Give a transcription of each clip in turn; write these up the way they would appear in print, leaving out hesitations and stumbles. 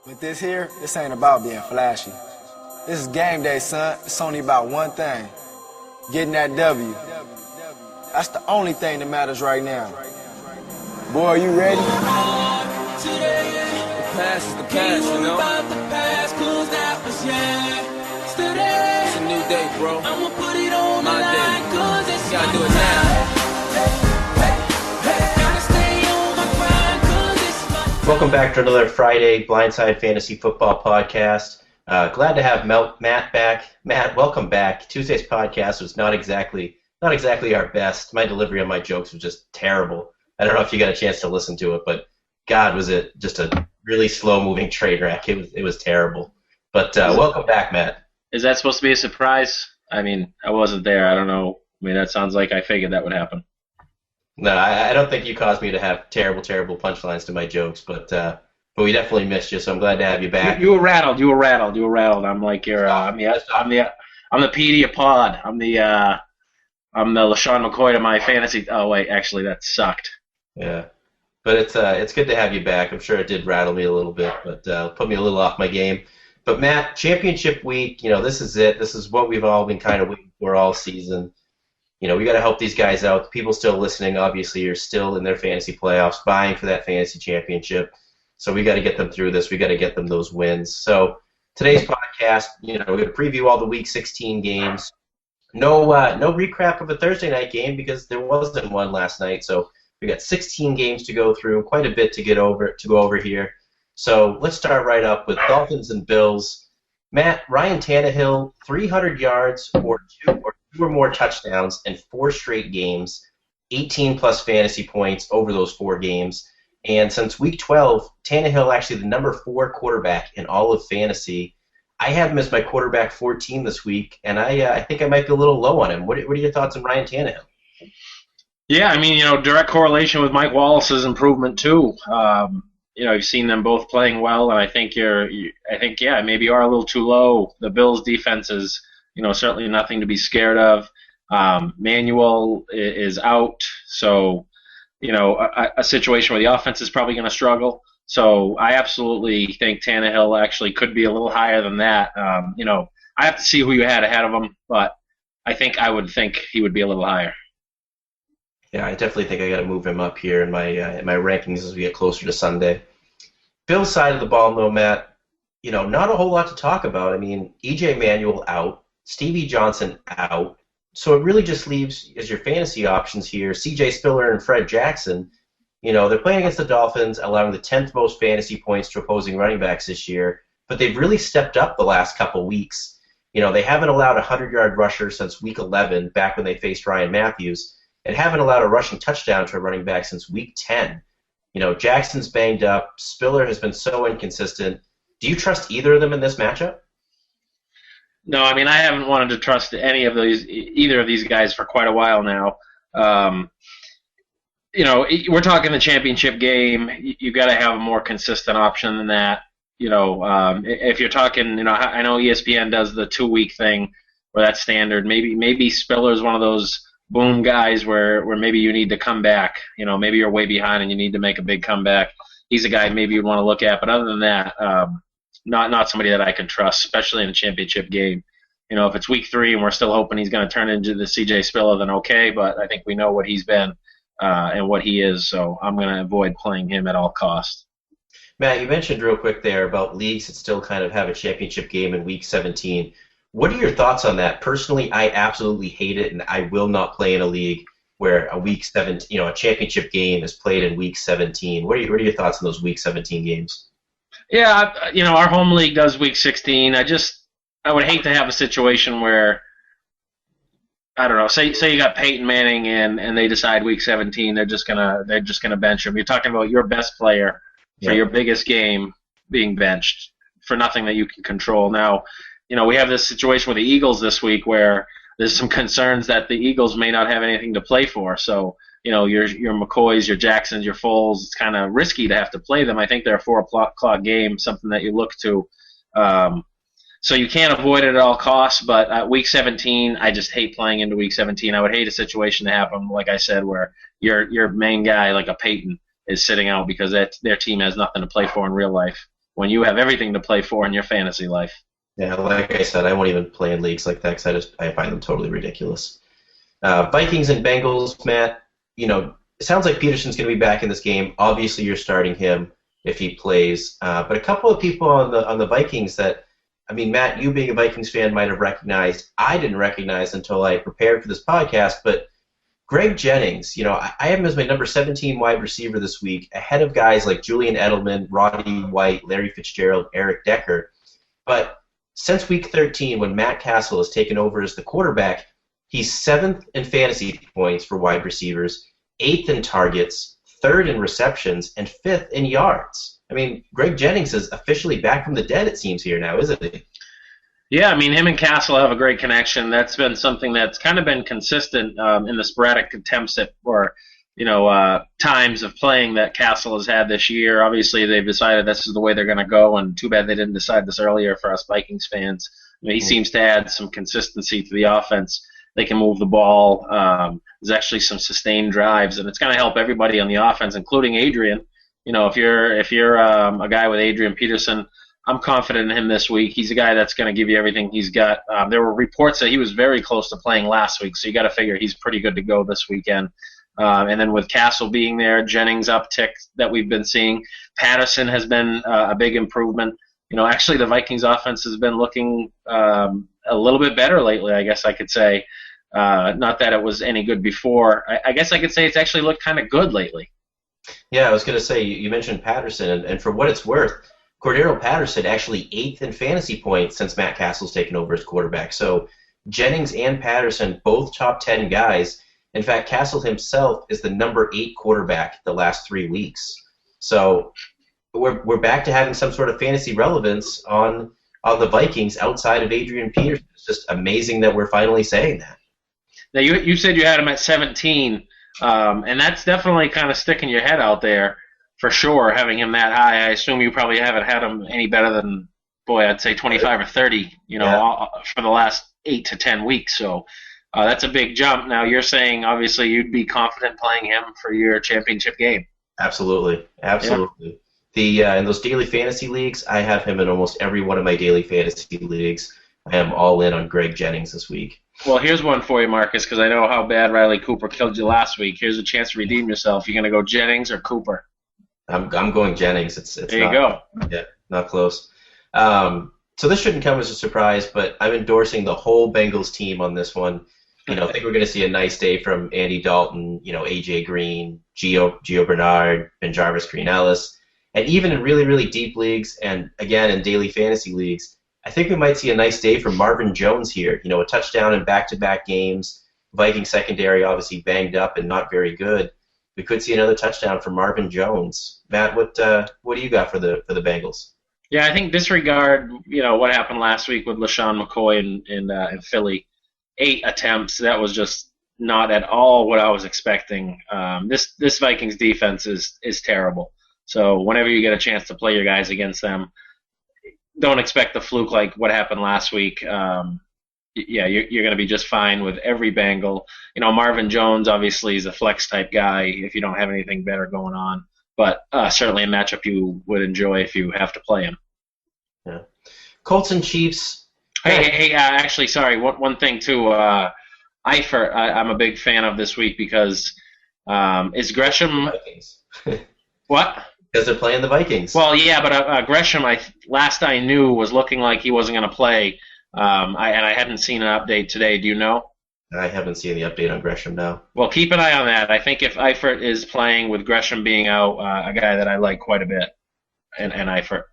With this here, this ain't about being flashy. This is game day, son. It's only about one thing. Getting that W. That's the only thing that matters right now. Boy, you ready? The past is the past, you know? It's a new day, bro. My day. You gotta do it now. Welcome back to another Friday Blindside Fantasy Football Podcast. Glad to have Matt back. Matt, welcome back. Tuesday's podcast was not exactly our best. My delivery on my jokes was just terrible. I don't know if you got a chance to listen to it, but God, was it just a really slow-moving train wreck. It was terrible. But welcome back, Matt. Is that supposed to be a surprise? I mean, I wasn't there. I don't know. I mean, that sounds like I figured that would happen. No, I don't think you caused me to have terrible punchlines to my jokes, but we definitely missed you. So I'm glad to have you back. You were rattled. I'm like I'm the Petey of pod. I'm the LaShawn McCoy to my fantasy. Oh wait, actually that sucked. Yeah, but it's good to have you back. I'm sure it did rattle me a little bit, but put me a little off my game. But Matt, championship week, this is it. This is what we've all been kind of waiting for all season. We got to help these guys out. The people still listening, obviously, are still in their fantasy playoffs, vying for that fantasy championship. So we got to get them through this. We got to get them those wins. So today's podcast, we're going to preview all the Week 16 games. No recap of a Thursday night game because there wasn't one last night. So we got 16 games to go through, quite a bit to go over here. So let's start right up with Dolphins and Bills. Matt, Ryan Tannehill, 300 yards or two or more touchdowns in 4 straight games, 18-plus fantasy points over those 4 games. And since Week 12, Tannehill actually the number 4 quarterback in all of fantasy. I have him as my quarterback 14 this week, and I think I might be a little low on him. What are your thoughts on Ryan Tannehill? Yeah, I mean, direct correlation with Mike Wallace's improvement too. You've seen them both playing well, and I think maybe you are a little too low. The Bills' defense is, certainly nothing to be scared of. Manuel is out, so a situation where the offense is probably going to struggle. So I absolutely think Tannehill actually could be a little higher than that. I have to see who you had ahead of him, but I would think he would be a little higher. Yeah, I definitely think I got to move him up here in my rankings as we get closer to Sunday. Bill's side of the ball, though, Matt, not a whole lot to talk about. I mean, E.J. Manuel out, Stevie Johnson out, so it really just leaves as your fantasy options here C.J. Spiller and Fred Jackson. They're playing against the Dolphins, allowing the 10th most fantasy points to opposing running backs this year, but they've really stepped up the last couple weeks. They haven't allowed a 100-yard rusher since Week 11, back when they faced Ryan Matthews, and haven't allowed a rushing touchdown to a running back since Week 10. Jackson's banged up. Spiller has been so inconsistent. Do you trust either of them in this matchup? No, I mean, I haven't wanted to trust either of these guys for quite a while now. We're talking the championship game. You've got to have a more consistent option than that. If you're talking, I know ESPN does the 2-week thing where that's standard. Maybe Spiller's one of those boom guys where maybe you need to come back. Maybe you're way behind and you need to make a big comeback. He's a guy maybe you'd want to look at, but other than that, not somebody that I can trust, especially in a championship game. If it's Week 3 and we're still hoping he's going to turn into the C.J. Spiller, then okay, but I think we know what he's been and what he is, so I'm going to avoid playing him at all costs. Matt, you mentioned real quick there about leagues that still kind of have a championship game in Week 17. What are your thoughts on that? Personally, I absolutely hate it, and I will not play in a league where a championship game is played in Week 17. What are your thoughts on those Week 17 games? Yeah, our home league does Week 16. I would hate to have a situation where, I don't know, say you got Peyton Manning and they decide Week 17 they're just gonna bench him. You're talking about your best player for your biggest game being benched for nothing that you can control. Now, we have this situation with the Eagles this week where there's some concerns that the Eagles may not have anything to play for. So, your McCoys, your Jacksons, your Foles, it's kind of risky to have to play them. I think they're a 4 o'clock game, something that you look to. So you can't avoid it at all costs, but Week 17, I just hate playing into Week 17. I would hate a situation to happen, like I said, where your main guy, like a Peyton, is sitting out because their team has nothing to play for in real life. when you have everything to play for in your fantasy life. Yeah, like I said, I won't even play in leagues like that because I find them totally ridiculous. Vikings and Bengals, Matt. It sounds like Peterson's going to be back in this game. Obviously, you're starting him if he plays. But a couple of people on the Vikings that, I mean, Matt, you being a Vikings fan might have recognized. I didn't recognize until I prepared for this podcast. But Greg Jennings, I have him as my number 17 wide receiver this week, ahead of guys like Julian Edelman, Roddy White, Larry Fitzgerald, Eric Decker. But since week 13, when Matt Castle has taken over as the quarterback, he's 7th in fantasy points for wide receivers, 8th in targets, 3rd in receptions, and 5th in yards. I mean, Greg Jennings is officially back from the dead, it seems, here now, isn't he? Yeah, I mean, him and Castle have a great connection. That's been something that's kind of been consistent in the sporadic attempts at, or times of playing that Castle has had this year. Obviously, they've decided this is the way they're going to go, and too bad they didn't decide this earlier for us Vikings fans. He seems to add some consistency to the offense. They can move the ball. There's actually some sustained drives, and it's going to help everybody on the offense, including Adrian. If you're a guy with Adrian Peterson, I'm confident in him this week. He's a guy that's going to give you everything he's got. There were reports that he was very close to playing last week, so you got to figure he's pretty good to go this weekend. And then with Castle being there, Jennings uptick that we've been seeing, Patterson has been a big improvement. Actually the Vikings offense has been looking a little bit better lately, I guess I could say. Not that it was any good before. I guess I could say it's actually looked kind of good lately. Yeah, I was going to say, you mentioned Patterson, and for what it's worth, Cordero Patterson actually 8th in fantasy points since Matt Castle's taken over as quarterback. So Jennings and Patterson, both top 10 guys. In fact, Castle himself is the number 8 quarterback the last 3 weeks. So we're back to having some sort of fantasy relevance on the Vikings outside of Adrian Peterson. It's just amazing that we're finally saying that. Now, you said you had him at 17, and that's definitely kind of sticking your head out there for sure, having him that high. I assume you probably haven't had him any better than, I'd say 25 or 30, for the last 8 to 10 weeks. So that's a big jump. Now, you're saying, obviously, you'd be confident playing him for your championship game. Absolutely. Yeah. In those daily fantasy leagues, I have him in almost every one of my daily fantasy leagues. I am all in on Greg Jennings this week. Well, here's one for you, Marcus, because I know how bad Riley Cooper killed you last week. Here's a chance to redeem yourself. You're going to go Jennings or Cooper? I'm going Jennings. It's there you go. Yeah, not close. So this shouldn't come as a surprise, but I'm endorsing the whole Bengals team on this one. I think we're going to see a nice day from Andy Dalton, AJ Green, Gio Bernard, Ben Jarvis, Green Ellis, and even in really, really deep leagues, and again in daily fantasy leagues, I think we might see a nice day from Marvin Jones here. A touchdown in back-to-back games. Viking secondary obviously banged up and not very good. We could see another touchdown from Marvin Jones. Matt, what do you got for the Bengals? Yeah, I think disregard what happened last week with LaShawn McCoy in Philly. 8 attempts. That was just not at all what I was expecting. This Vikings defense is terrible. So whenever you get a chance to play your guys against them, don't expect the fluke like what happened last week. You're going to be just fine with every Bengal. Marvin Jones obviously is a flex type guy if you don't have anything better going on, but certainly a matchup you would enjoy if you have to play him. Yeah. Colts and Chiefs. Hey, actually, sorry, one thing too. Eifert, I'm a big fan of this week because is Gresham. What? Because they're playing the Vikings. Well, yeah, but Gresham, last I knew, was looking like he wasn't going to play. I hadn't seen an update today. Do you know? I haven't seen the update on Gresham now. Well, keep an eye on that. I think if Eifert is playing with Gresham being out, a guy that I like quite a bit, and Eifert.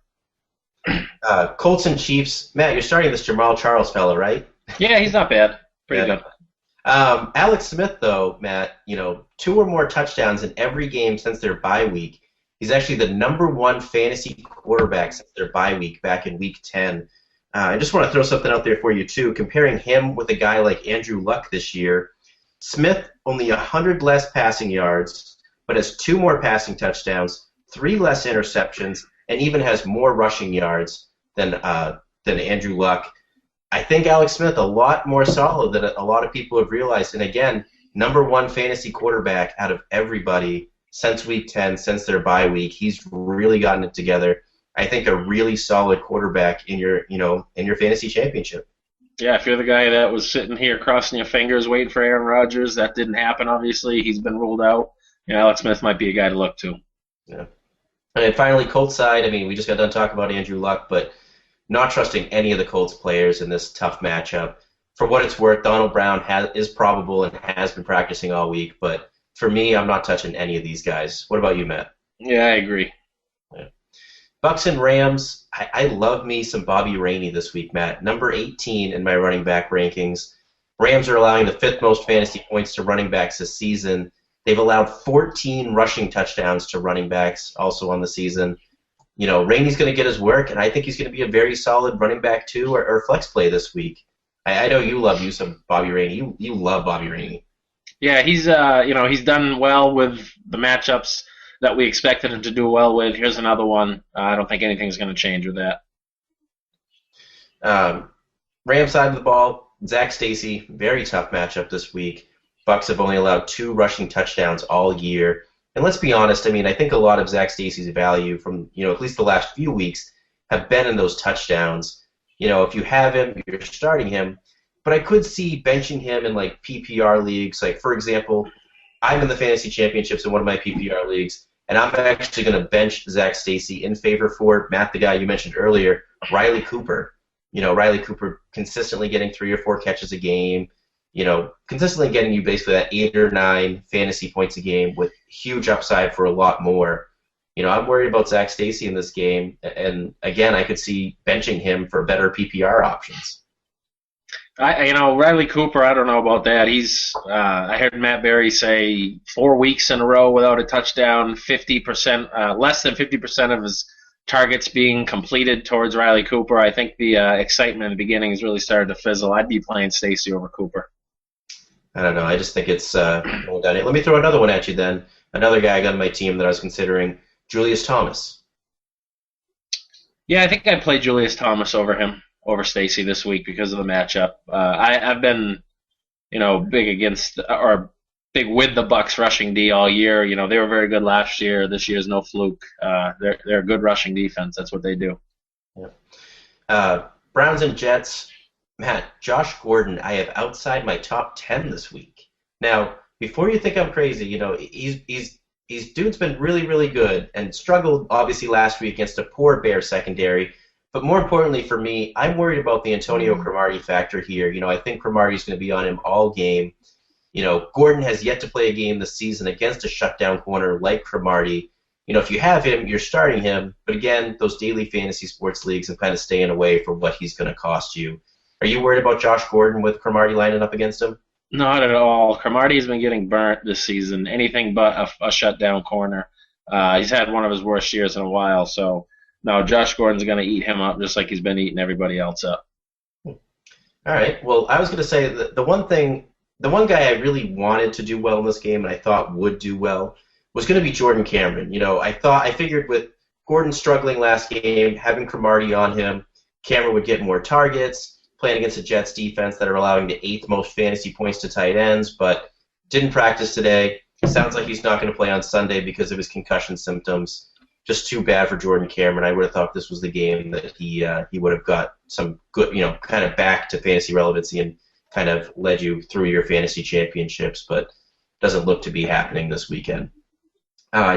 Colts and Chiefs. Matt, you're starting this Jamal Charles fella, right? Yeah, he's not bad. Pretty good. Alex Smith, though, Matt, 2 or more touchdowns in every game since their bye week. He's actually the number 1 fantasy quarterback since their bye week back in Week 10. I just want to throw something out there for you, too. Comparing him with a guy like Andrew Luck this year, Smith only 100 less passing yards, but has 2 more passing touchdowns, 3 less interceptions, and even has more rushing yards than Andrew Luck. I think Alex Smith a lot more solid than a lot of people have realized. And again, number 1 fantasy quarterback out of everybody since Week 10, since their bye week. He's really gotten it together. I think, a really solid quarterback in your fantasy championship. Yeah, if you're the guy that was sitting here crossing your fingers waiting for Aaron Rodgers, that didn't happen, obviously. He's been ruled out. Alex Smith might be a guy to look to. Yeah. And then finally, Colts side, I mean, we just got done talking about Andrew Luck, but not trusting any of the Colts players in this tough matchup. For what it's worth, Donald Brown is probable and has been practicing all week, but for me, I'm not touching any of these guys. What about you, Matt? Yeah, I agree. Yeah. Bucks and Rams, I love me some Bobby Rainey this week, Matt. Number 18 in my running back rankings. Rams are allowing the 5th most fantasy points to running backs this season. They've allowed 14 rushing touchdowns to running backs also on the season. Rainey's going to get his work, and I think he's going to be a very solid running back too, or flex play this week. I know you love you some Bobby Rainey. You love Bobby Rainey. Yeah, he's he's done well with the matchups that we expected him to do well with. Here's another one. I don't think anything's going to change with that. Rams side of the ball, Zach Stacy, very tough matchup this week. Bucks have only allowed 2 rushing touchdowns all year. And let's be honest, I mean, I think a lot of Zach Stacy's value from, at least the last few weeks have been in those touchdowns. If you have him, you're starting him. But I could see benching him in, like, PPR leagues. Like, for example, I'm in the fantasy championships in one of my PPR leagues, and I'm actually going to bench Zach Stacy in favor for, Matt, the guy you mentioned earlier, Riley Cooper. Riley Cooper consistently getting 3 or 4 catches a game. Consistently getting you basically that 8 or 9 fantasy points a game with huge upside for a lot more. I'm worried about Zach Stacy in this game, and again, I could see benching him for better PPR options. Riley Cooper, I don't know about that. I heard Matt Berry say 4 weeks in a row without a touchdown, 50%, less than 50% of his targets being completed towards Riley Cooper. I think the excitement in the beginning has really started to fizzle. I'd be playing Stacy over Cooper. I don't know. I just think it's going down. Let me throw another one at you then. Another guy I got on my team that I was considering, Julius Thomas. Yeah, I think I'd play Julius Thomas over Stacy this week because of the matchup. I've been, big with the Bucks rushing D all year. They were very good last year. This year's no fluke. They're a good rushing defense. That's what they do. Yeah. Browns and Jets. Matt, Josh Gordon, I have outside my top 10 this week. Now, before you think I'm crazy, he's dude's been really, really good and struggled obviously last week against a poor Bears secondary. But more importantly for me, I'm worried about the Antonio Cromartie factor here. I think Cromartie's going to be on him all game. Gordon has yet to play a game this season against a shutdown corner like Cromartie. If you have him, you're starting him. But again, those daily fantasy sports leagues, I'm kind of staying away from what he's going to cost you. Are you worried about Josh Gordon with Cromartie lining up against him? Not at all. Cromartie's been getting burnt this season. Anything but a shutdown corner. He's had one of his worst years in a while. So, no, Josh Gordon's going to eat him up just like he's been eating everybody else up. All right. Well, I was going to say the one guy I really wanted to do well in this game and I thought would do well was going to be Jordan Cameron. I figured with Gordon struggling last game, having Cromartie on him, Cameron would get more targets, playing against the Jets defense that are allowing the 8th most fantasy points to tight ends, but didn't practice today. Sounds like he's not going to play on Sunday because of his concussion symptoms. Just too bad for Jordan Cameron. I would have thought this was the game that he would have got some good, kind of back to fantasy relevancy and kind of led you through your fantasy championships, but doesn't look to be happening this weekend.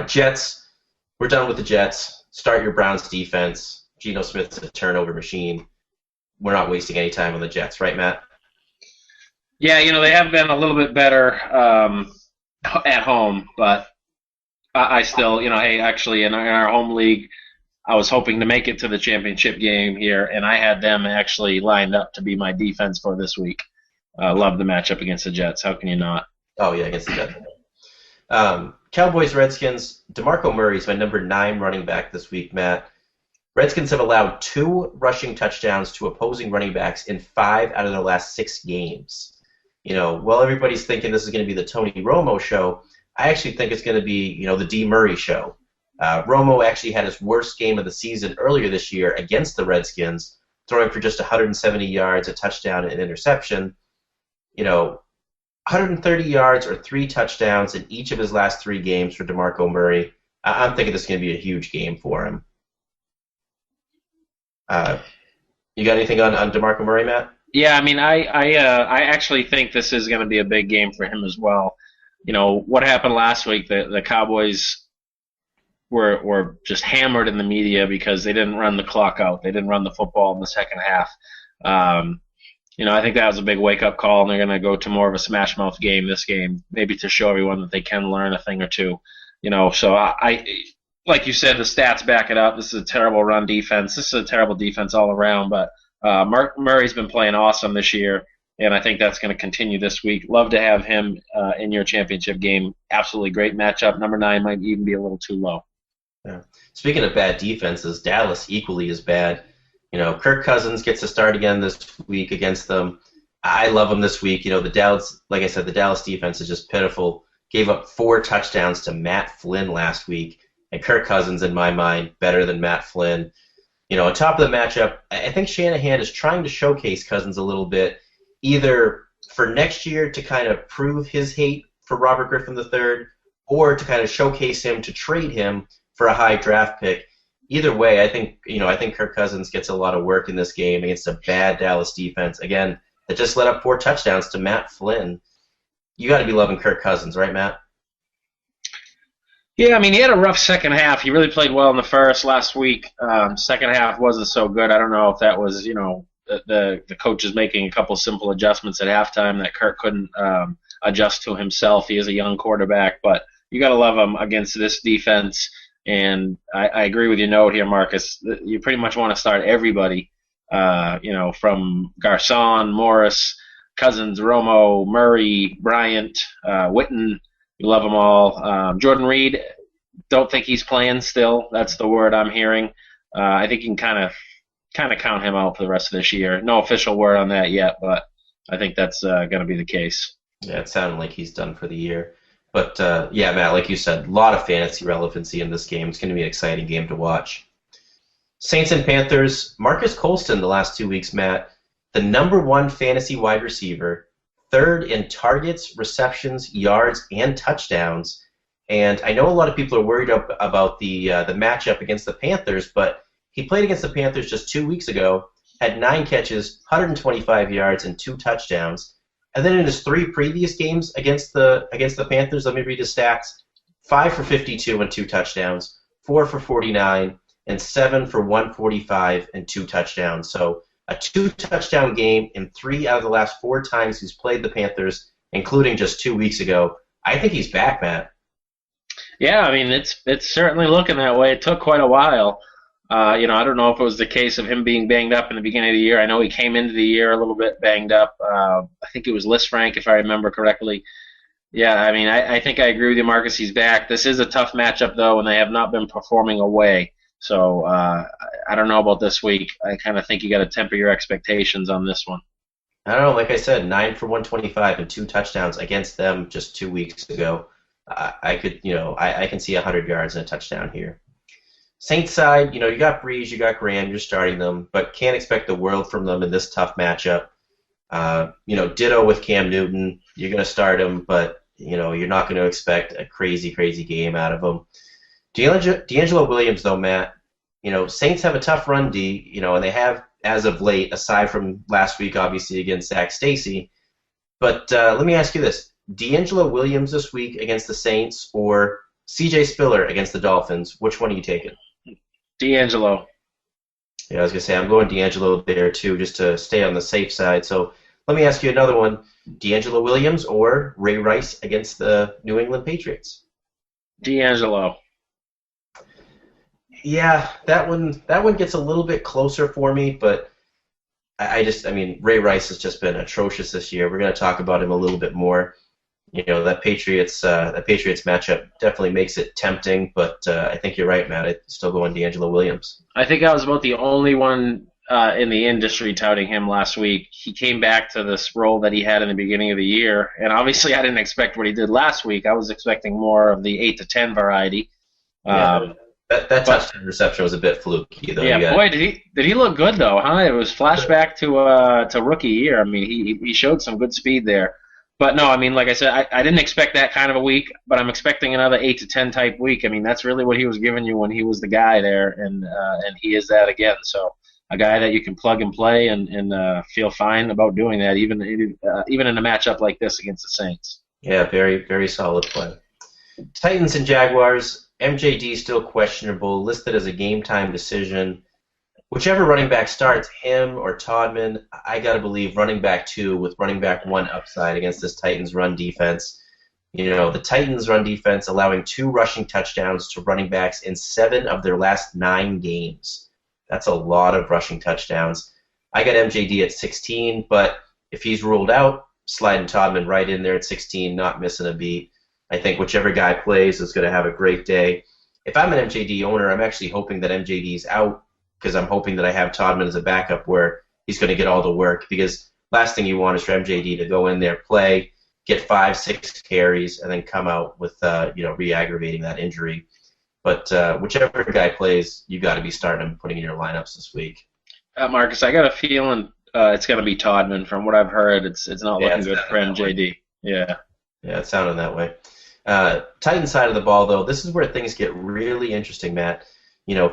Jets, we're done with the Jets. Start your Browns defense. Geno Smith's a turnover machine. We're not wasting any time on the Jets, right, Matt? Yeah, they have been a little bit better at home, but I still, hey, actually in our home league, I was hoping to make it to the championship game here, and I had them actually lined up to be my defense for this week. Love the matchup against the Jets. How can you not? Oh, yeah, against the Jets. Cowboys, Redskins, DeMarco Murray's my number 9 running back this week, Matt. Redskins have allowed 2 rushing touchdowns to opposing running backs in 5 out of their last 6 games. While everybody's thinking this is going to be the Tony Romo show, I actually think it's going to be, the D. Murray show. Romo actually had his worst game of the season earlier this year against the Redskins, throwing for just 170 yards, a touchdown, and an interception. 130 yards or 3 touchdowns in each of his last 3 games for DeMarco Murray. I'm thinking this is going to be a huge game for him. Uh, you got anything on DeMarco Murray, Matt? Yeah, I mean, I actually think this is going to be a big game for him as well. You know what happened last week? The Cowboys were just hammered in the media because they didn't run the clock out. They didn't run the football in the second half. Um, I think that was a big wake-up call, and they're going to go to more of a smash-mouth game this game, maybe to show everyone that they can learn a thing or two. So I like you said, the stats back it up. This is a terrible run defense. This is a terrible defense all around, but Mark Murray's been playing awesome this year, and I think that's going to continue this week. Love to have him in your championship game. Absolutely great matchup. Number 9 might even be a little too low. Yeah. Speaking of bad defenses, Dallas equally is bad. Kirk Cousins gets to start again this week against them. I love them this week. The Dallas, like I said, the Dallas defense is just pitiful. Gave up 4 touchdowns to Matt Flynn last week, and Kirk Cousins, in my mind, better than Matt Flynn. On top of the matchup, I think Shanahan is trying to showcase Cousins a little bit, either for next year to kind of prove his hate for Robert Griffin III, or to kind of showcase him to trade him for a high draft pick. Either way, I think Kirk Cousins gets a lot of work in this game against a bad Dallas defense. Again, that just let up 4 touchdowns to Matt Flynn. You got to be loving Kirk Cousins, right, Matt? Yeah, I mean, he had a rough second half. He really played well in the first last week. Second half wasn't so good. I don't know if that was, the coaches making a couple simple adjustments at halftime that Kirk couldn't adjust to himself. He is a young quarterback, but you got to love him against this defense. And I agree with your note here, Marcus. You pretty much want to start everybody, from Garcon, Morris, Cousins, Romo, Murray, Bryant, Witten. You love them all. Jordan Reed, don't think he's playing still. That's the word I'm hearing. I think you can kind of count him out for the rest of this year. No official word on that yet, but I think that's going to be the case. Yeah, it sounded like he's done for the year. But, yeah, Matt, like you said, a lot of fantasy relevancy in this game. It's going to be an exciting game to watch. Saints and Panthers, Marcus Colston the last 2 weeks, Matt, the number 1 fantasy wide receiver, 3rd in targets, receptions, yards, and touchdowns. And I know a lot of people are worried about the matchup against the Panthers, but he played against the Panthers just 2 weeks ago, had 9 catches, 125 yards, and 2 touchdowns. And then in his 3 previous games against the Panthers, let me read his stats: 5 for 52 and 2 touchdowns, 4 for 49, and 7 for 145 and 2 touchdowns. So a 2-touchdown game in 3 out of the last 4 times he's played the Panthers, including just 2 weeks ago. I think he's back, Matt. Yeah, I mean, it's certainly looking that way. It took quite a while. I don't know if it was the case of him being banged up in the beginning of the year. I know he came into the year a little bit banged up. I think it was Lisfranc, if I remember correctly. Yeah, I mean, I think I agree with you, Marcus. He's back. This is a tough matchup, though, and they have not been performing away. So I don't know about this week. I kind of think you got to temper your expectations on this one. I don't know. Like I said, 9 for 125 and 2 touchdowns against them just 2 weeks ago. I can see 100 yards and a touchdown here. Saints side, you got Breeze, you got Graham, you're starting them, but can't expect the world from them in this tough matchup. Ditto with Cam Newton. You're going to start him, but, you're not going to expect a crazy, crazy game out of him. D'Angelo Williams, though, Matt, Saints have a tough run D, and they have, as of late, aside from last week, obviously, against Zach Stacy. But let me ask you this. D'Angelo Williams this week against the Saints or C.J. Spiller against the Dolphins, which one are you taking? D'Angelo. Yeah, I was going to say, I'm going D'Angelo there, too, just to stay on the safe side. So let me ask you another one. D'Angelo Williams or Ray Rice against the New England Patriots? D'Angelo. Yeah, that one gets a little bit closer for me, but I mean, Ray Rice has just been atrocious this year. We're going to talk about him a little bit more. That Patriots matchup definitely makes it tempting, but I think you're right, Matt. I'd still go on D'Angelo Williams. I think I was about the only one in the industry touting him last week. He came back to this role that he had in the beginning of the year, and obviously I didn't expect what he did last week. I was expecting more of the 8 to 10 variety. That touchdown reception was a bit fluky, though. Yeah, boy, did he look good though, huh? It was flashback to rookie year. I mean, he showed some good speed there. But no, I mean, like I said, I didn't expect that kind of a week, but I'm expecting another 8 to 10 type week. I mean, that's really what he was giving you when he was the guy there, and he is that again. So a guy that you can plug and play and feel fine about doing that, even in a matchup like this against the Saints. Yeah, very, very solid play. Titans and Jaguars. MJD still questionable, listed as a game-time decision. Whichever running back starts, him or Todman, I got to believe running back 2 with running back 1 upside against this Titans run defense. The Titans run defense allowing 2 rushing touchdowns to running backs in 7 of their last 9 games. That's a lot of rushing touchdowns. I got MJD at 16, but if he's ruled out, sliding Todman right in there at 16, not missing a beat. I think whichever guy plays is going to have a great day. If I'm an MJD owner, I'm actually hoping that MJD's out because I'm hoping that I have Todman as a backup where he's going to get all the work, because last thing you want is for MJD to go in there, play, get 5-6 carries, and then come out with re-aggravating that injury. But whichever guy plays, you got to be starting him, putting in your lineups this week. Marcus, I got a feeling it's going to be Todman. From what I've heard, it's not looking good for MJD. Yeah, it's sounding that way. Titan side of the ball, though, this is where things get really interesting, Matt.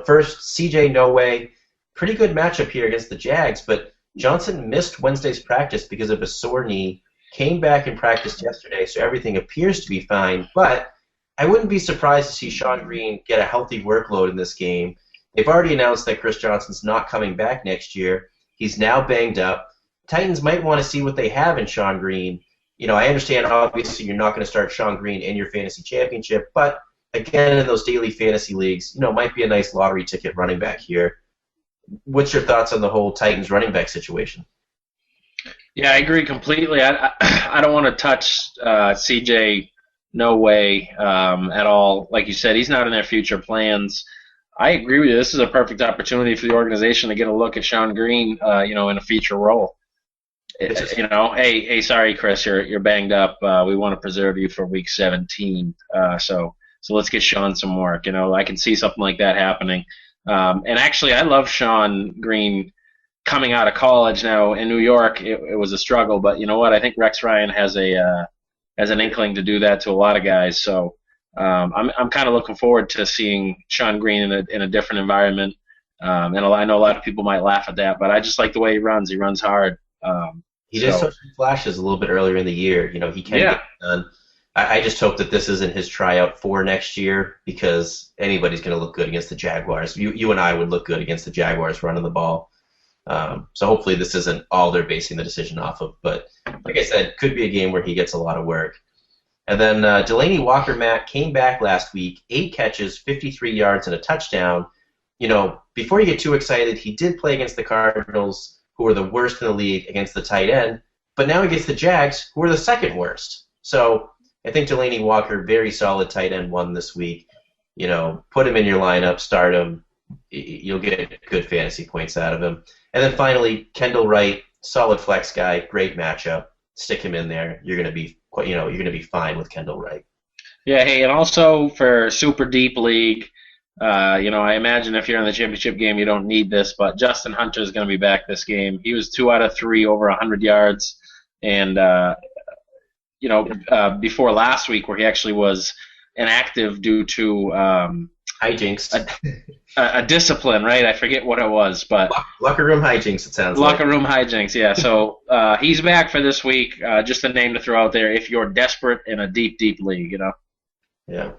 First, CJ No Way, pretty good matchup here against the Jags, but Johnson missed Wednesday's practice because of a sore knee, came back and practiced yesterday, so everything appears to be fine, but I wouldn't be surprised to see Sean Green get a healthy workload in this game. They've already announced that Chris Johnson's not coming back next year. He's now banged up. Titans might want to see what they have in Sean Green. I understand, obviously, you're not going to start Sean Green in your fantasy championship, but again, in those daily fantasy leagues, might be a nice lottery ticket running back here. What's your thoughts on the whole Titans running back situation? Yeah, I agree completely. I don't want to touch CJ No Way at all. Like you said, he's not in their future plans. I agree with you. This is a perfect opportunity for the organization to get a look at Sean Green, in a feature role. Hey, sorry, Chris, you're banged up. We want to preserve you for Week 17. So let's get Sean some work. I can see something like that happening. And actually, I love Sean Green coming out of college. Now in New York, it was a struggle, but you know what? I think Rex Ryan has an inkling to do that to a lot of guys. So I'm kind of looking forward to seeing Sean Green in a different environment. And I know a lot of people might laugh at that, but I just like the way he runs. He runs hard. He did show some flashes a little bit earlier in the year. He can get it done. I just hope that this isn't his tryout for next year, because anybody's going to look good against the Jaguars. You and I would look good against the Jaguars running the ball. So hopefully this isn't all they're basing the decision off of. But like I said, could be a game where he gets a lot of work. And then Delanie Walker, Matt, came back last week, 8 catches, 53 yards, and a touchdown. Before you get too excited, he did play against the Cardinals, who are the worst in the league against the tight end, but now he gets the Jags, who are the second worst. So I think Delanie Walker, very solid tight end 1 this week. Put him in your lineup, start him. You'll get good fantasy points out of him. And then finally, Kendall Wright, solid flex guy, great matchup. Stick him in there. You're gonna be fine with Kendall Wright. Yeah. Hey, and also for super deep league. I imagine if you're in the championship game, you don't need this, but Justin Hunter is going to be back this game. He was 2 out of 3 over 100 yards, and before last week where he actually was inactive due to hijinks, a discipline, right? I forget what it was, but locker room hijinks. It sounds locker room hijinks. Yeah. So he's back for this week. Just a name to throw out there if you're desperate in a deep league. Yeah.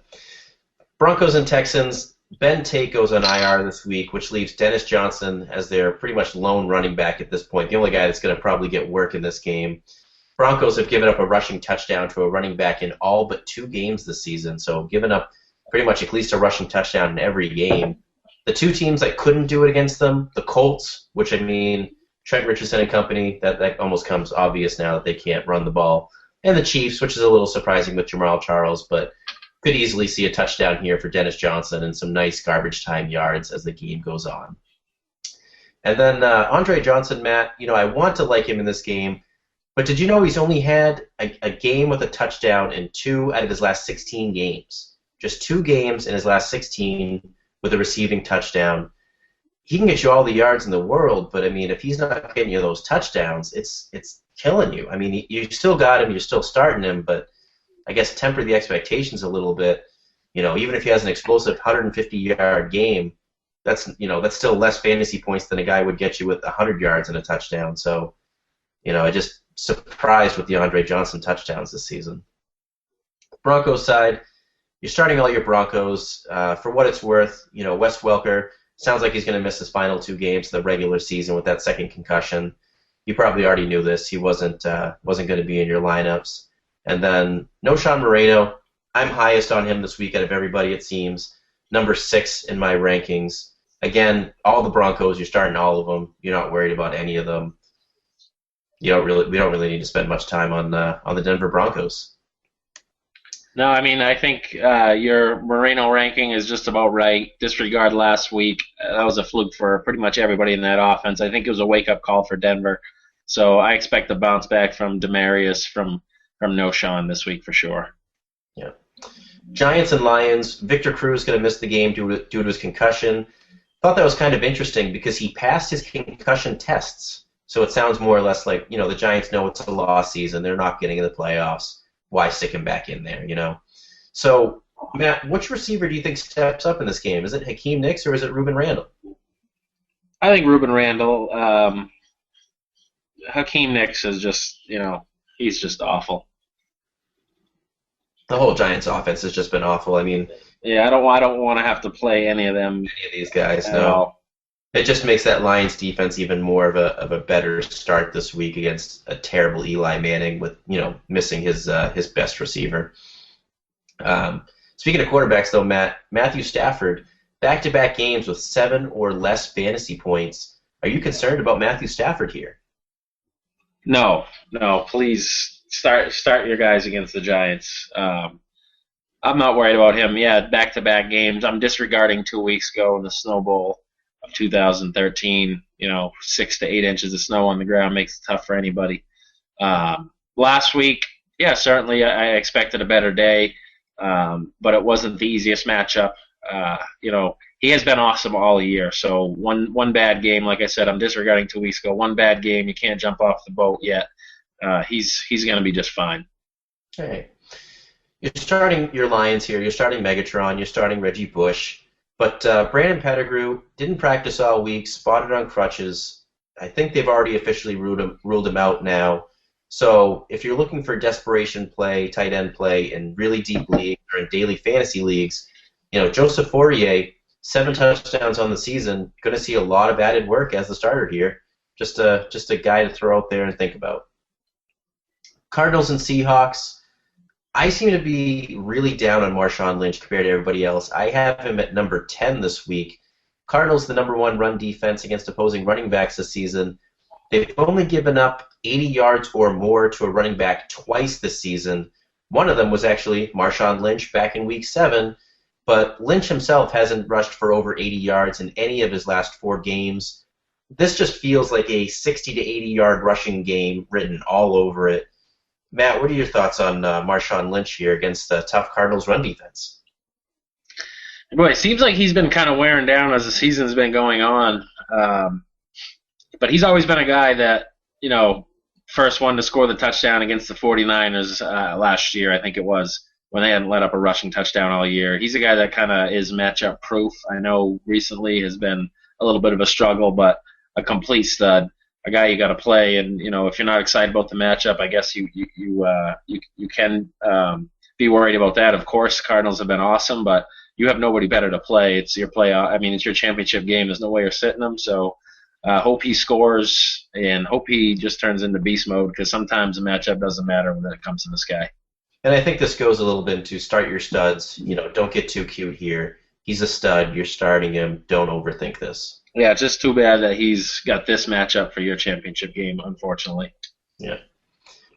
Broncos and Texans. Ben Tate goes on IR this week, which leaves Dennis Johnson as their pretty much lone running back at this point, the only guy that's going to probably get work in this game. Broncos have given up a rushing touchdown to a running back in all but 2 games this season, so given up pretty much at least a rushing touchdown in every game. The 2 teams that couldn't do it against them, the Colts, which Trent Richardson and company, that almost comes obvious now that they can't run the ball, and the Chiefs, which is a little surprising with Jamal Charles, but could easily see a touchdown here for Dennis Johnson and some nice garbage time yards as the game goes on. And then Andre Johnson, Matt, I want to like him in this game, but did you know he's only had a game with a touchdown in 2 out of his last 16 games? Just 2 games in his last 16 with a receiving touchdown. He can get you all the yards in the world, but if he's not getting you those touchdowns, it's killing you. You still got him, you're still starting him, but I guess temper the expectations a little bit. Even if he has an explosive 150-yard game, that's still less fantasy points than a guy would get you with 100 yards and a touchdown. So, I just surprised with the Andre Johnson touchdowns this season. Broncos side, you're starting all your Broncos. For what it's worth, Wes Welker sounds like he's going to miss his final 2 games of the regular season with that second concussion. You probably already knew this. He wasn't going to be in your lineups. And then Noshawn Moreno, I'm highest on him this week out of everybody, it seems. Number 6 in my rankings. Again, all the Broncos, you're starting all of them. You're not worried about any of them. We don't really need to spend much time on the Denver Broncos. No, I mean, I think your Moreno ranking is just about right. Disregard last week. That was a fluke for pretty much everybody in that offense. I think it was a wake-up call for Denver. So I expect a bounce back from Demaryius from Noshawn this week for sure. Yeah. Giants and Lions. Victor Cruz going to miss the game due to his concussion. Thought that was kind of interesting because he passed his concussion tests. So it sounds more or less like, the Giants know it's a lost season. They're not getting in the playoffs. Why stick him back in there, So, Matt, which receiver do you think steps up in this game? Is it Hakeem Nicks or is it Reuben Randall? I think Reuben Randall. Hakeem Nicks is just, he's just awful. The whole Giants offense has just been awful. I mean, yeah, I don't want to have to play any of them. Any of these guys, no. It just makes that Lions defense even more of a better start this week against a terrible Eli Manning with missing his best receiver. Speaking of quarterbacks, though, Matthew Stafford, back-to-back games with 7 or less fantasy points. Are you concerned about Matthew Stafford here? No. Please start your guys against the Giants. I'm not worried about him. Yeah, back-to-back games. I'm disregarding 2 weeks ago in the Snow Bowl of 2013, 6 to 8 inches of snow on the ground makes it tough for anybody. Last week, yeah, certainly I expected a better day, but it wasn't the easiest matchup. He has been awesome all year. So one bad game, like I said, I'm disregarding 2 weeks ago. One bad game, you can't jump off the boat yet. He's going to be just fine. Okay. You're starting your Lions here. You're starting Megatron. You're starting Reggie Bush. But Brandon Pettigrew didn't practice all week, spotted on crutches. I think they've already officially ruled him out now. So if you're looking for desperation play, tight end play in really deep leagues or in daily fantasy leagues, Joseph Fourier, 7 touchdowns on the season, going to see a lot of added work as the starter here. Just a guy to throw out there and think about. Cardinals and Seahawks. I seem to be really down on Marshawn Lynch compared to everybody else. I have him at number 10 this week. Cardinals, the number 1 run defense against opposing running backs this season. They've only given up 80 yards or more to a running back twice this season. One of them was actually Marshawn Lynch back in Week 7, but Lynch himself hasn't rushed for over 80 yards in any of his last 4 games. This just feels like a 60 to 80-yard rushing game written all over it. Matt, what are your thoughts on Marshawn Lynch here against the tough Cardinals run defense? Boy, it seems like he's been kind of wearing down as the season's been going on. But he's always been a guy that, first one to score the touchdown against the 49ers last year, I think it was, when they hadn't let up a rushing touchdown all year. He's a guy that kind of is matchup proof. I know recently has been a little bit of a struggle, but a complete stud. A guy you got to play, and if you're not excited about the matchup, I guess you can be worried about that. Of course, Cardinals have been awesome, but you have nobody better to play. It's your it's your championship game. There's no way you're sitting them. So hope he scores and hope he just turns into beast mode because sometimes the matchup doesn't matter when it comes to this guy. And I think this goes a little bit into start your studs. Don't get too cute here. He's a stud. You're starting him. Don't overthink this. Yeah, it's just too bad that he's got this matchup for your championship game, unfortunately. Yeah.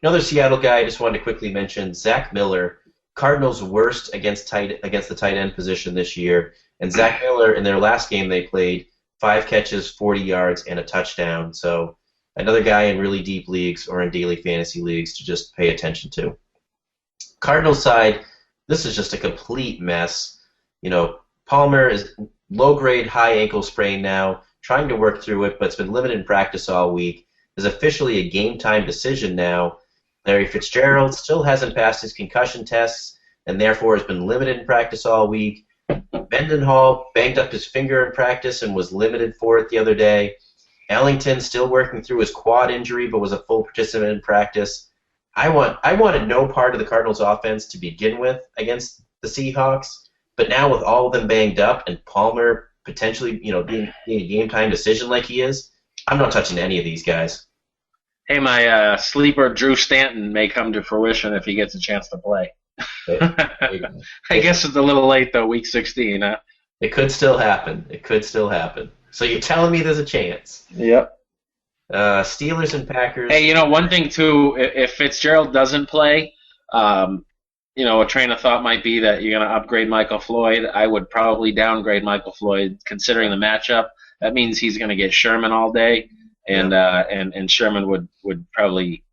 Another Seattle guy I just wanted to quickly mention, Zach Miller, Cardinals' worst against the tight end position this year. And Zach Miller, in their last game they played, 5 catches, 40 yards, and a touchdown. So another guy in really deep leagues or in daily fantasy leagues to just pay attention to. Cardinals side, this is just a complete mess. Palmer is low-grade, high ankle sprain now, trying to work through it, but it's been limited in practice all week. Is officially a game-time decision now. Larry Fitzgerald still hasn't passed his concussion tests and therefore has been limited in practice all week. Mendenhall banged up his finger in practice and was limited for it the other day. Ellington still working through his quad injury but was a full participant in practice. I wanted no part of the Cardinals' offense to begin with against the Seahawks, but now with all of them banged up and Palmer potentially, being a game-time decision like he is, I'm not touching any of these guys. Hey, my sleeper Drew Stanton may come to fruition if he gets a chance to play. I guess it's a little late, though, Week 16, huh? It could still happen. So you're telling me there's a chance? Yep. Steelers and Packers. Hey, one thing, too, if Fitzgerald doesn't play, a train of thought might be that you're going to upgrade Michael Floyd. I would probably downgrade Michael Floyd, considering the matchup. That means he's going to get Sherman all day, and Sherman would probably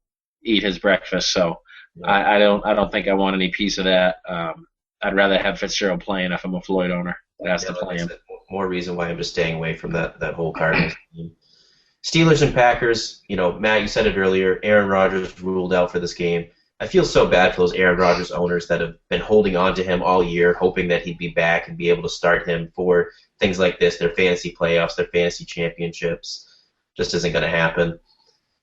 eat his breakfast. So I don't think I want any piece of that. I'd rather have Fitzgerald playing if I'm a Floyd owner that has to play him. More reason why I'm just staying away from that whole Cardinals team. Steelers and Packers, Matt, you said it earlier, Aaron Rodgers ruled out for this game. I feel so bad for those Aaron Rodgers owners that have been holding on to him all year, hoping that he'd be back and be able to start him for things like this, their fantasy playoffs, their fantasy championships. Just isn't going to happen.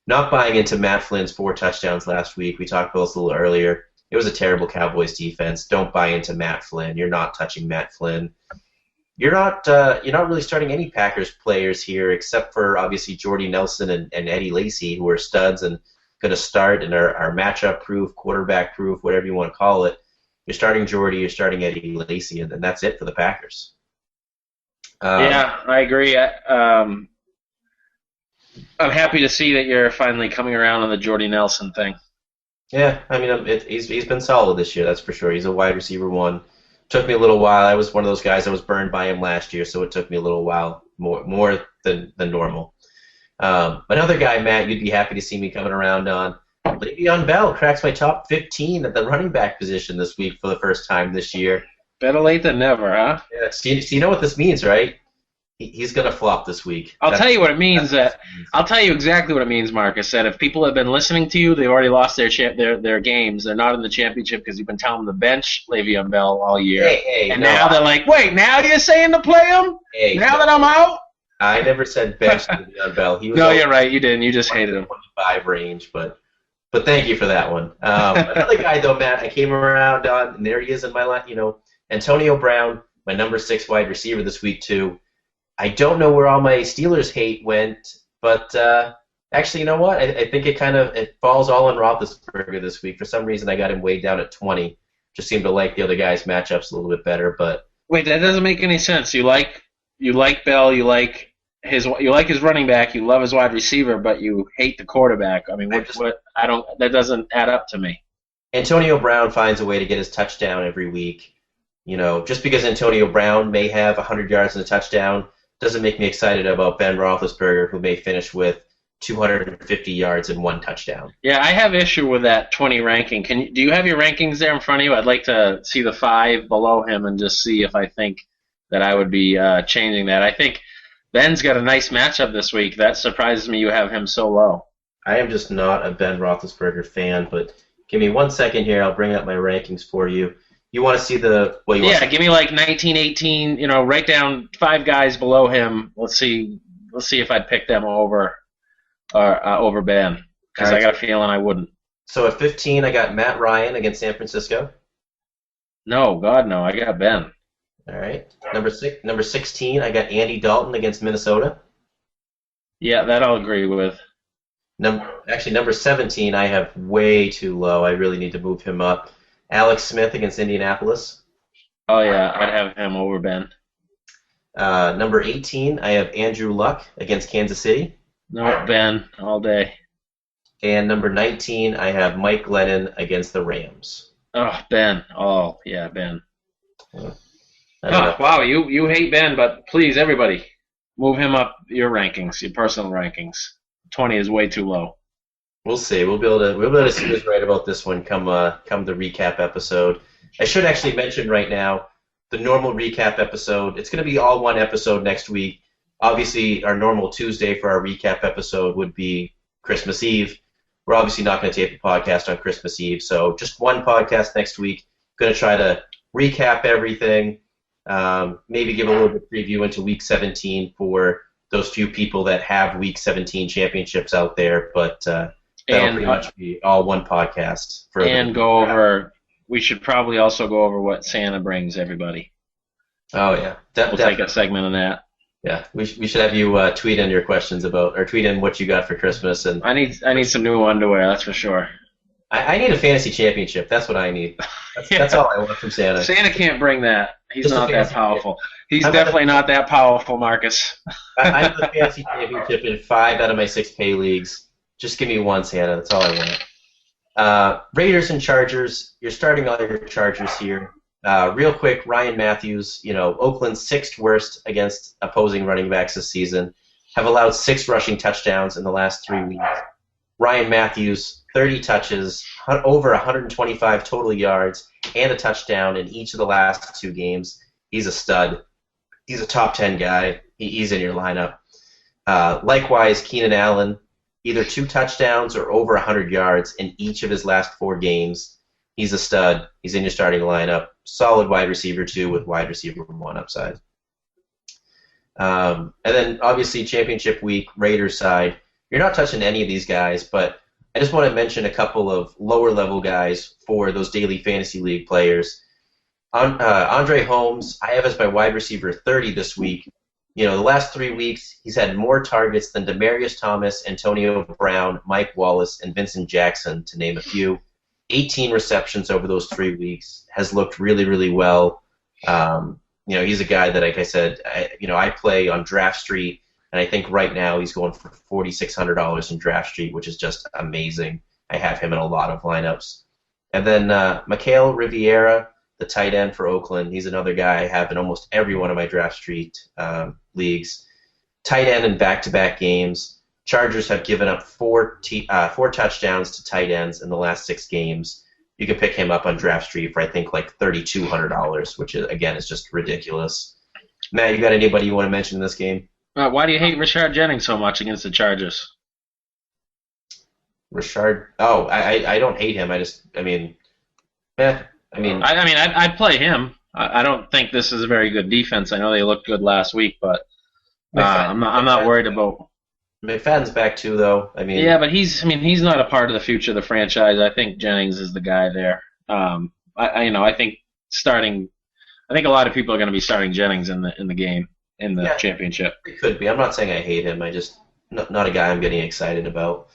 Not buying into Matt Flynn's 4 touchdowns last week. We talked about this a little earlier. It was a terrible Cowboys defense. Don't buy into Matt Flynn. You're not touching Matt Flynn. You're not really starting any Packers players here except for obviously Jordy Nelson and Eddie Lacy, who are studs and going to start and are matchup proof, quarterback proof, whatever you want to call it. You're starting Jordy, you're starting Eddie Lacy, and that's it for the Packers. Yeah, I agree. I'm happy to see that you're finally coming around on the Jordy Nelson thing. Yeah, I mean, he's been solid this year, that's for sure. He's a wide receiver 1. Took me a little while. I was one of those guys that was burned by him last year, so it took me a little while, more than normal. Another guy, Matt, you'd be happy to see me coming around on. Le'Veon Bell cracks my top 15 at the running back position this week for the first time this year. Better late than never, huh? Yeah, so you know what this means, right? He's going to flop this week. I'll tell you what it means. I'll tell you exactly what it means, Marcus. That if people have been listening to you, they've already lost their games. They're not in the championship because you've been telling them to bench Le'Veon Bell all year. Now they're like, wait, now you're saying to play him? That I'm out? I never said bench Le'Veon Bell. He was you're right. You didn't. You just hated him. 25 range, but thank you for that one. Another guy, though, Matt, I came around on, and there he is in my line. Antonio Brown, my number 6 wide receiver this week, too. I don't know where all my Steelers hate went, but actually, you know what? I think it falls all on Roethlisberger this week. For some reason, I got him way down at 20. Just seemed to like the other guys' matchups a little bit better. But wait, that doesn't make any sense. You like Bell, you like his running back, you love his wide receiver, but you hate the quarterback. I mean, that doesn't add up to me. Antonio Brown finds a way to get his touchdown every week. Just because Antonio Brown may have 100 yards and a touchdown doesn't make me excited about Ben Roethlisberger, who may finish with 250 yards and 1 touchdown. Yeah, I have issue with that 20 ranking. Do you have your rankings there in front of you? I'd like to see the 5 below him and just see if I think that I would be changing that. I think Ben's got a nice matchup this week. That surprises me you have him so low. I am just not a Ben Roethlisberger fan, but give me 1 second here. I'll bring up my rankings for you. You want to see give me like 19, 18. Write down 5 guys below him. Let's see if I'd pick them over Ben, because I got a feeling I wouldn't. So at 15, I got Matt Ryan against San Francisco. No, God, no. I got Ben. All right. Number 16, I got Andy Dalton against Minnesota. Yeah, that I'll agree with. Number 17, I have way too low. I really need to move him up. Alex Smith against Indianapolis. Oh, yeah, I'd have him over Ben. Number 18, I have Andrew Luck against Kansas City. No, Ben, all day. And number 19, I have Mike Glennon against the Rams. Oh, Ben. Oh, yeah, Ben. Wow, you hate Ben, but please, everybody, move him up your rankings, your personal rankings. 20 is way too low. We'll see. We'll be able to see who's right about this one come the recap episode. I should actually mention right now the normal recap episode. It's going to be all one episode next week. Obviously, our normal Tuesday for our recap episode would be Christmas Eve. We're obviously not going to tape a podcast on Christmas Eve, so just one podcast next week. Going to try to recap everything, Maybe give a little bit of preview into Week 17 for those few people that have Week 17 championships out there. But that'll pretty much be all one podcast. We should probably also go over what Santa brings everybody. Oh, yeah. We'll take a segment on that. Yeah, we should have you tweet in your questions or tweet in what you got for Christmas. And I need some new underwear, that's for sure. I need a fantasy championship. That's what I need. That's all I want from Santa. Santa can't bring that. He's just not that powerful. He's definitely not that powerful, Marcus. I have a fantasy championship in 5 out of my 6 pay leagues. Just give me one, Santa. That's all I want. Raiders and Chargers. You're starting all your Chargers here. Real quick, Ryan Matthews, Oakland's 6th worst against opposing running backs this season, have allowed 6 rushing touchdowns in the last 3 weeks. Ryan Matthews, 30 touches, over 125 total yards, and a touchdown in each of the last 2 games. He's a stud. He's a top 10 guy. He's in your lineup. Likewise, Keenan Allen, either 2 touchdowns or over 100 yards in each of his last 4 games. He's a stud. He's in your starting lineup. Solid wide receiver 2 with wide receiver 1 upside. And then, obviously, championship week, Raiders side. You're not touching any of these guys, but I just want to mention a couple of lower-level guys for those daily fantasy league players. Andre Holmes, I have as my wide receiver 30 this week. The last 3 weeks, he's had more targets than Demaryius Thomas, Antonio Brown, Mike Wallace, and Vincent Jackson, to name a few. 18 receptions over those 3 weeks, has looked really, really well. He's a guy that, like I said, I play on Draft Street, and I think right now he's going for $4,600 in Draft Street, which is just amazing. I have him in a lot of lineups. And then Mikael Riviera, the tight end for Oakland, he's another guy I have in almost every one of my Draft Street leagues. Tight end in back-to-back games. Chargers have given up 4 touchdowns to tight ends in the last 6 games. You can pick him up on Draft Street for, I think, like $3,200, which, again, is just ridiculous. Matt, you got anybody you want to mention in this game? Why do you hate Rashard Jennings so much against the Chargers? I don't hate him. I'd play him. I don't think this is a very good defense. I know they looked good last week, but I'm not worried about. McFadden's back too, though. Yeah, but he's not a part of the future of the franchise. I think Jennings is the guy there. I think a lot of people are going to be starting Jennings in the game in the championship. It could be. I'm not saying I hate him. I just not a guy I'm getting excited about.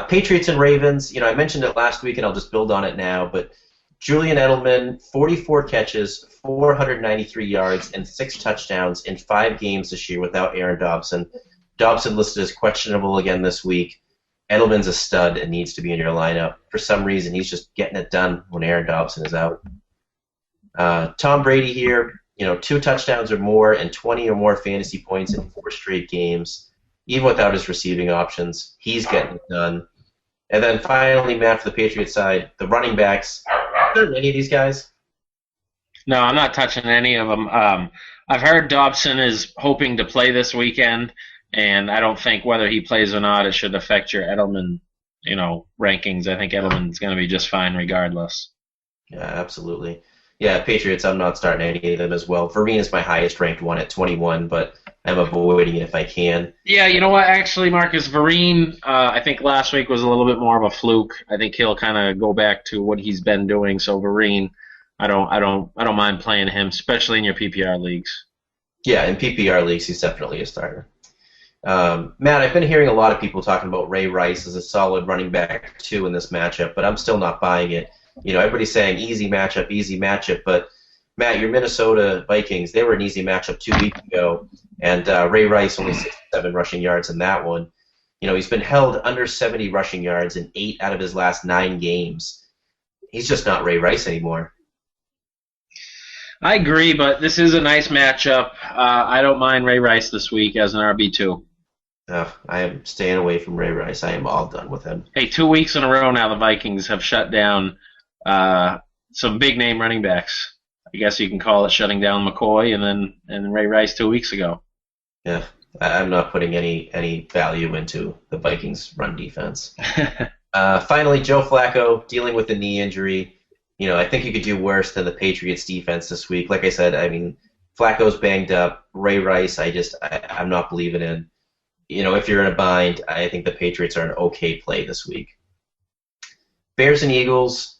Patriots and Ravens. I mentioned it last week, and I'll just build on it now. But Julian Edelman, 44 catches, 493 yards, and 6 touchdowns in 5 games this year without Aaron Dobson. Dobson listed as questionable again this week. Edelman's a stud and needs to be in your lineup. For some reason, he's just getting it done when Aaron Dobson is out. Tom Brady here, 2 touchdowns or more and 20 or more fantasy points in 4 straight games. Even without his receiving options, he's getting it done. And then finally, Matt, for the Patriots side, the running backs. Are there any of these guys? No, I'm not touching any of them. I've heard Dobson is hoping to play this weekend. And I don't think whether he plays or not, it should affect your Edelman, rankings. I think Edelman's going to be just fine regardless. Yeah, absolutely. Yeah, Patriots, I'm not starting any of them as well. Vereen is my highest ranked one at 21, but I'm avoiding it if I can. Yeah, you know what? Actually, Marcus, Vereen, I think last week was a little bit more of a fluke. I think he'll kind of go back to what he's been doing. So Vereen, I don't mind playing him, especially in your PPR leagues. Yeah, in PPR leagues, he's definitely a starter. Matt, I've been hearing a lot of people talking about Ray Rice as a solid running back too in this matchup, but I'm still not buying it. Everybody's saying easy matchup, but Matt, your Minnesota Vikings, they were an easy matchup 2 weeks ago, and Ray Rice only 67 rushing yards in that one. He's been held under 70 rushing yards in 8 out of his last 9 games. He's just not Ray Rice anymore. I agree, but this is a nice matchup. I don't mind Ray Rice this week as an RB2. I am staying away from Ray Rice. I am all done with him. Hey, 2 weeks in a row now the Vikings have shut down some big-name running backs. I guess you can call it shutting down McCoy and Ray Rice 2 weeks ago. Yeah, I'm not putting any value into the Vikings' run defense. Finally, Joe Flacco dealing with a knee injury. I think you could do worse than the Patriots defense this week. Like I said, I mean, Flacco's banged up. Ray Rice, I'm not believing in. If you're in a bind, I think the Patriots are an okay play this week. Bears and Eagles,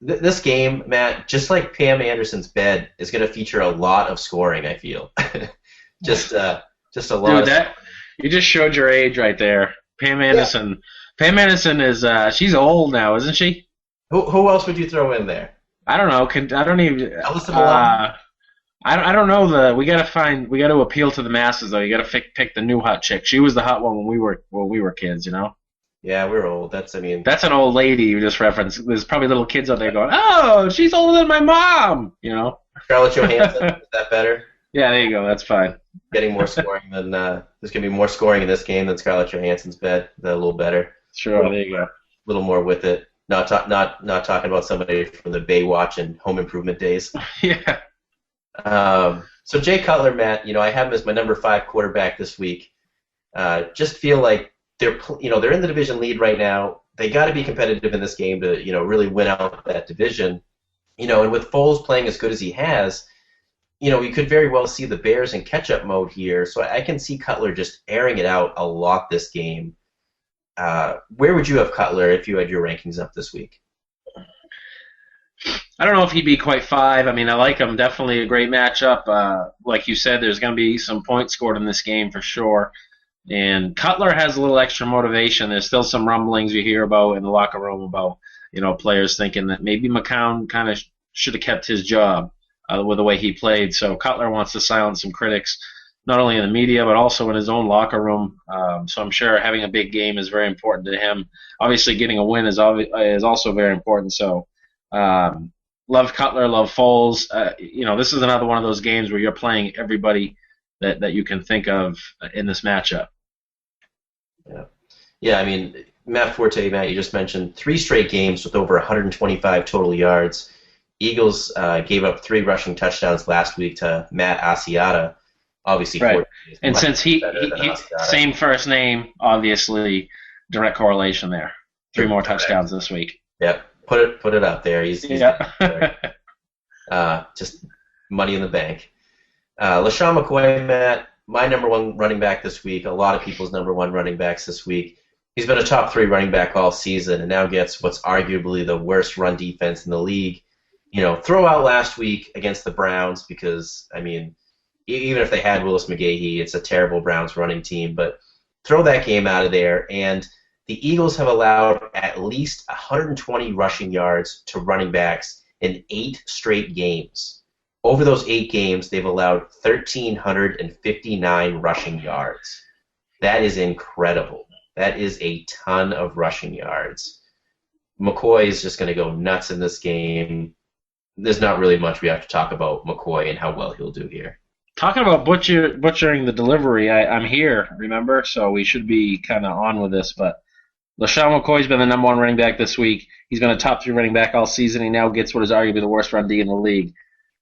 this game, Matt, just like Pam Anderson's bed, is going to feature a lot of scoring, I feel. just a lot. Dude, you just showed your age right there. Pam Anderson. Yeah. Pam Anderson is she's old now, isn't she? Who else would you throw in there? I don't know. I don't even. I don't know we got to appeal to the masses though. You got to pick the new hot chick. She was the hot one when we were kids, Yeah, we're old. That's an old lady you just referenced. There's probably little kids out there going, "Oh, she's older than my mom." Scarlett Johansson. Is that better? Yeah, there you go. That's fine. Getting more scoring than there's gonna be more scoring in this game than Scarlett Johansson's bed. That's a little better. Sure, there you go. A little more with it. Not talking about somebody from the Baywatch and Home Improvement days. Yeah. So Jay Cutler, Matt, I have him as my number 5 quarterback this week. Just feel like they're in the division lead right now. They got to be competitive in this game to really win out that division. And with Foles playing as good as he has, we could very well see the Bears in catch-up mode here. So I can see Cutler just airing it out a lot this game. Where would you have Cutler if you had your rankings up this week? I don't know if he'd be quite 5. I mean, I like him. Definitely a great matchup. Like you said, there's going to be some points scored in this game for sure. And Cutler has a little extra motivation. There's still some rumblings you hear about in the locker room about, players thinking that maybe McCown kind of should have kept his job with the way he played. So Cutler wants to silence some critics, not only in the media, but also in his own locker room. So I'm sure having a big game is very important to him. Obviously, getting a win is also very important. So love Cutler, love Foles. This is another one of those games where you're playing everybody that you can think of in this matchup. Yeah. I mean, Matt Forte, Matt, you just mentioned 3 straight games with over 125 total yards. Eagles gave up 3 rushing touchdowns last week to Matt Asiata. Obviously, right. And since he same first name, obviously direct correlation there. 3 more touchdowns this week. Yep. Put it up there. He's just money in the bank. LaShawn McCoy, Matt, my number 1 running back this week. A lot of people's number 1 running backs this week. He's been a top 3 running back all season, and now gets what's arguably the worst run defense in the league. Throw out last week against the Browns because, I mean, even if they had Willis McGahee, it's a terrible Browns running team. But throw that game out of there, and the Eagles have allowed at least 120 rushing yards to running backs in 8 straight games. Over those 8 games, they've allowed 1,359 rushing yards. That is incredible. That is a ton of rushing yards. McCoy is just going to go nuts in this game. There's not really much we have to talk about McCoy and how well he'll do here. Talking about butchering the delivery, I'm here, remember? So we should be kind of on with this. But LaShawn McCoy's been the number 1 running back this week. He's been a top 3 running back all season. He now gets what is arguably the worst run D in the league.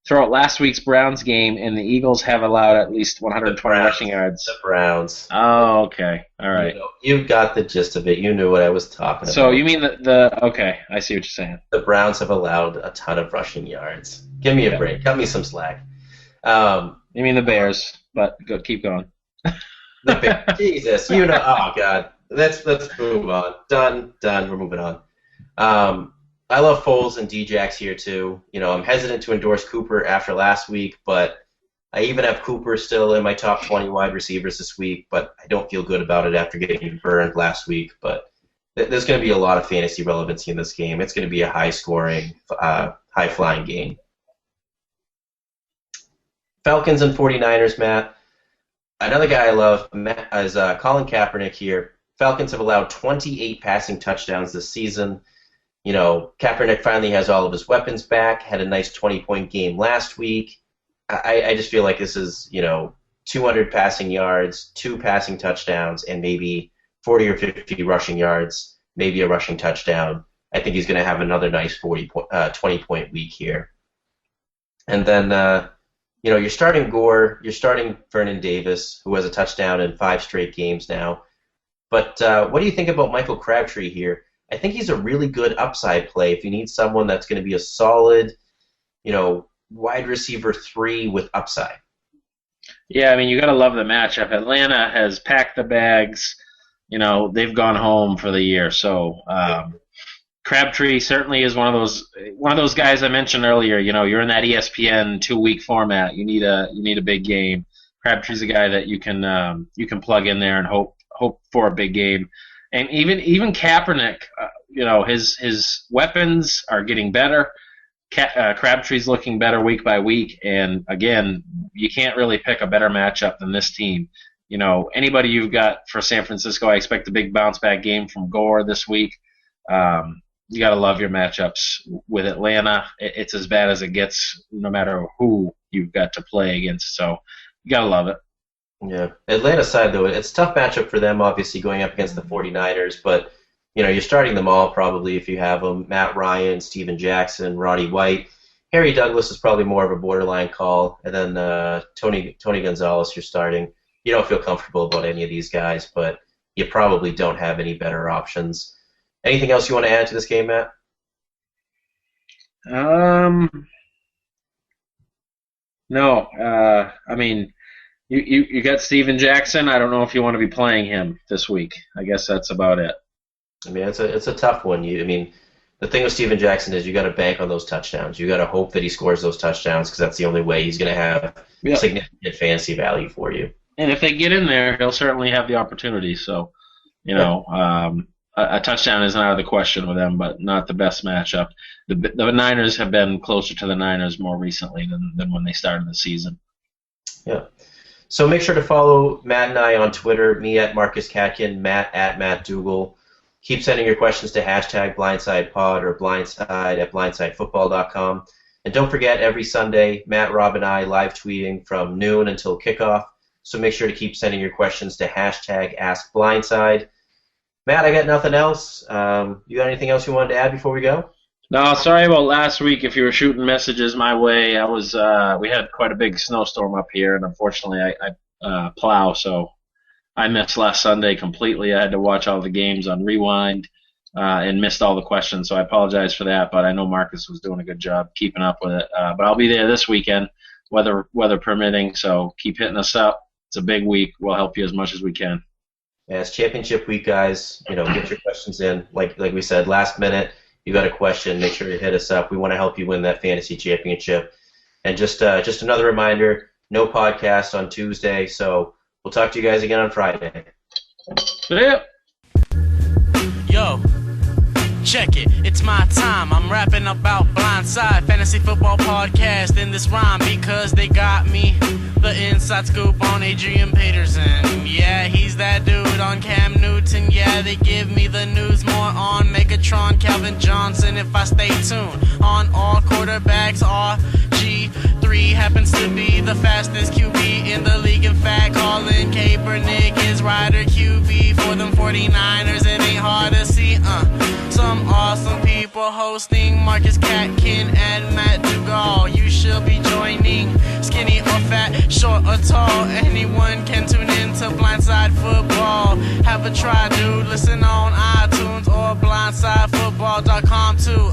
Throw out last week's Browns game, and the Eagles have allowed at least 120 rushing yards. The Browns. Oh, okay. All right. You got the gist of it. You knew what I was talking about. So you mean okay, I see what you're saying. The Browns have allowed a ton of rushing yards. Give me a break. Cut me some slack. You mean the Bears, but keep going. The Bears. Jesus. Oh, God. Let's move on. Done. We're moving on. I love Foles and D-Jax here too. I'm hesitant to endorse Cooper after last week, but I even have Cooper still in my top 20 wide receivers this week, but I don't feel good about it after getting burned last week. But there's going to be a lot of fantasy relevancy in this game. It's going to be a high-scoring, high-flying game. Falcons and 49ers, Matt. Another guy I love is Colin Kaepernick here. Falcons have allowed 28 passing touchdowns this season. Kaepernick finally has all of his weapons back, had a nice 20-point game last week. I just feel like this is, 200 passing yards, 2 passing touchdowns, and maybe 40 or 50 rushing yards, maybe a rushing touchdown. I think he's going to have another nice 20-point week here. And then, you're starting Gore, you're starting Vernon Davis, who has a touchdown in 5 straight games now. But what do you think about Michael Crabtree here? I think he's a really good upside play if you need someone that's going to be a solid, wide receiver 3 with upside. Yeah, I mean, you got to love the matchup. Atlanta has packed the bags. They've gone home for the year. So Crabtree certainly is one of those guys I mentioned earlier. You're in that ESPN 2-week format. You need a big game. Crabtree's a guy that you can plug in there and hope for a big game. And even Kaepernick, his weapons are getting better. Crabtree's looking better week by week, and again, you can't really pick a better matchup than this team. Anybody you've got for San Francisco, I expect a big bounce back game from Gore this week. You got to love your matchups with Atlanta. It's as bad as it gets, no matter who you've got to play against. So you got to love it. Yeah, Atlanta side though, it's a tough matchup for them, obviously going up against the 49ers, but you're starting them all probably if you have them. Matt Ryan, Steven Jackson, Roddy White. Harry Douglas is probably more of a borderline call. And then Tony Gonzalez you're starting. You don't feel comfortable about any of these guys, but you probably don't have any better options. Anything else you want to add to this game, Matt? No. I mean, you got Steven Jackson. I don't know if you want to be playing him this week. I guess that's about it. I mean, it's a tough one. The thing with Steven Jackson is you got to bank on those touchdowns. You got to hope that he scores those touchdowns because that's the only way he's going to have significant fantasy value for you. And if they get in there, he'll certainly have the opportunity. So, a touchdown isn't out of the question with them, but not the best matchup. The Niners have been closer to the Niners more recently than when they started the season. Yeah. So make sure to follow Matt and I on Twitter, me at Marcus Katkin, Matt at Matt Dugal. Keep sending your questions to #BlindsidePod or blindside@blindsidefootball.com. And don't forget, every Sunday, Matt, Rob, and I live tweeting from noon until kickoff. So make sure to keep sending your questions to #AskBlindside. Matt, I got nothing else. You got anything else you wanted to add before we go? No, sorry about last week. If you were shooting messages my way, we had quite a big snowstorm up here, and unfortunately I plow, so I missed last Sunday completely. I had to watch all the games on Rewind and missed all the questions, so I apologize for that, but I know Marcus was doing a good job keeping up with it. But I'll be there this weekend, weather permitting, so keep hitting us up. It's a big week. We'll help you as much as we can. Yeah, it's championship week, guys. Get your questions in. Like we said, last minute, you got a question, make sure you hit us up. We want to help you win that fantasy championship. And just another reminder, no podcast on Tuesday, so we'll talk to you guys again on Friday. See ya. Yo, check it. It's my time. I'm rapping about Blindside, fantasy football podcast in this rhyme because they got me the inside scoop on Adrian Peterson. Yeah, he's that dude on Cam Newton. Yeah, they give me the news more on Megatron, Calvin Johnson if I stay tuned. On all quarterbacks, RG3 happens to be the fastest QB in the league. In fact, Colin Kaepernick is rider QB for them 49ers. It ain't hard to see, Some awesome people hosting Marcus Katkin and Matt Dugal. You should be joining. Skinny or fat, short or tall, anyone can tune in to Blindside Football. Have a try, dude. Listen on iTunes or blindsidefootball.com too.